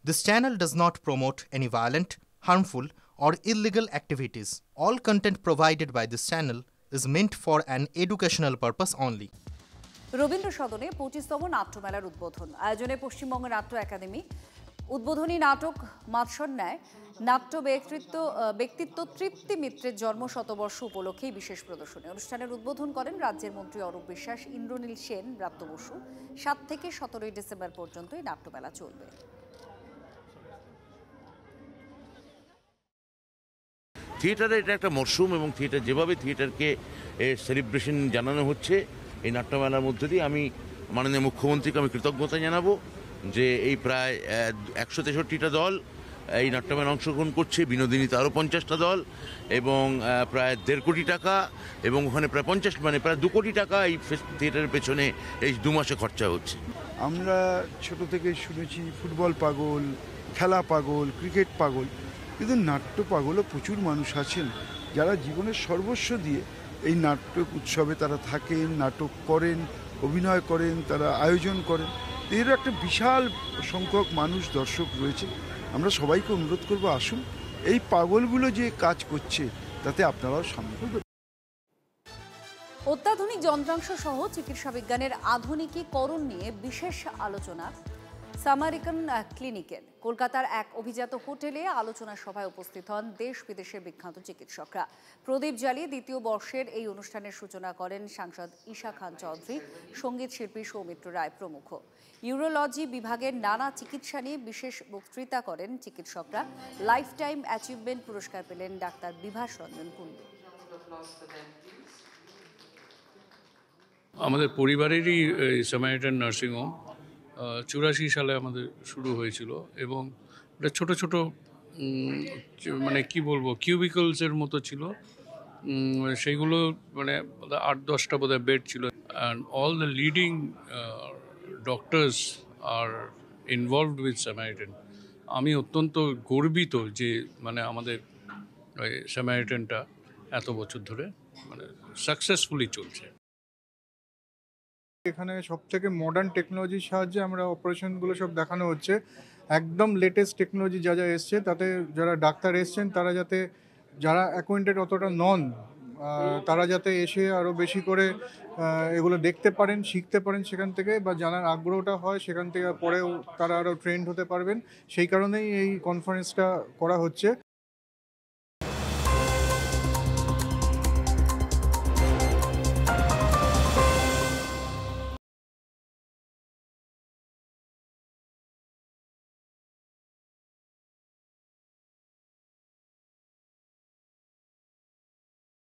This channel does not promote any violent, harmful, or illegal activities. All content provided by this channel is meant for an educational purpose only. Rabindra সদনে 25তম নাট্যমেলার উদ্বোধন আয়োজনে পশ্চিমবঙ্গ নাট্য academy উদ্বোধনী নাটক মাৎসন্যায় নাট্য ব্যক্তিত্ব তৃপ্তি মিত্রের জন্ম শতবর্ষ উপলক্ষে বিশেষ প্রদর্শনী অনুষ্ঠানের উদ্বোধন করেন রাজ্যের মন্ত্রী অরূপ বিশ্বাস। ইন্দ্রনীল সেন, ব্রাত্য বসু। 7 থেকে 17 ডিসেম্বর পর্যন্ত এই নাট্যমেলা চলবে। থিয়েটারে এটা একটা মরশুম এবং থিয়েটার যেভাবে থিয়েটারকে সেলিব্রেশন জানানো হচ্ছে এই নাট্যমেলার মধ্যে দিয়ে আমি মাননীয় মুখ্যমন্ত্রীকে আমি কৃতজ্ঞতা জানাবো যে এই প্রায় 163টা দল এই নাট্যমেলায় অংশগ্রহণ করছে, বিনোদিনীতে আরও 50টা দল এবং প্রায় 1.5 কোটি টাকা এবং ওখানে প্রায় 2 কোটি টাকা এই থিয়েটারের পেছনে এই 2 মাসে খরচা হচ্ছে। আমরা ছোট থেকে শুনেছি ফুটবল পাগল, খেলা পাগল, ক্রিকেট পাগল, কিন্তু নাট্য পাগলও প্রচুর মানুষ আছেন যারা জীবনের সর্বস্ব দিয়ে এই নাট্য উৎসবে তারা থাকেন, নাটক করেন, অভিনয় করেন, তারা আয়োজন করেন। এর একটা বিশাল সংখ্যক মানুষ দর্শক রয়েছে। আমরা সবাইকে অনুরোধ করব, আসুন এই পাগলগুলো যে কাজ করছে তাতে আপনারাও সামিল হবেন। অত্যাধুনিক যন্ত্রাংশ সহ চিকিৎসা বিজ্ঞানের আধুনিকীকরণ নিয়ে বিশেষ আলোচনা সামারিকান ক্লিনিকের কলকাতার এক অভিজাত হোটেলে আলোচনা সভায় উপস্থিত হন দেশ বিদেশের বিখ্যাত চিকিৎসকরা। প্রদীপ জ্বালিয়ে 2য় বর্ষের এই অনুষ্ঠানের সূচনা করেন সাংসদ ঈশা খান চৌধুরী, সঙ্গীত শিল্পী সৌমিত্র রায় প্রমুখ। ইউরোলজি বিভাগের নানা চিকিৎসা নিয়ে বিশেষ বক্তৃতা করেন চিকিৎসকরা। লাইফ টাইম অ্যাচিভমেন্ট পুরস্কার পেলেন ডাক্তার বিভাস রঞ্জন কুণ্ডু। আমাদের পরিবারেরই সামারিটান নার্সিংহোম 84 সালে আমাদের শুরু হয়েছিল এবং এটা ছোট ছোট মানে কি বলবো কিউবিকলসের মতো ছিল। সেইগুলো মানে 8-10টা বোধহয় বেড ছিল। And all the leading doctors R involved with Samaritan. আমি অত্যন্ত গর্বিত যে মানে আমাদের সামারিটানটা এত বছর ধরে মানে সাকসেসফুলি চলছে। এখানে সব থেকে মডার্ন টেকনোলজির সাহায্যে আমরা অপারেশনগুলো সব দেখানো হচ্ছে। একদম লেটেস্ট টেকনোলজি যা যা এসছে তাতে যারা ডাক্তার এসছেন তারা যাতে যারা অ্যাকোয়েন্টেড অতটা নন তারা যাতে এসে আরও বেশি করে এগুলো দেখতে পারেন, শিখতে পারেন সেখান থেকে, বা জানার আগ্রহটা হয় সেখান থেকে পরেও তারা আরও ট্রেন্ড হতে পারবেন। সেই কারণেই এই কনফারেন্সটা করা হচ্ছে।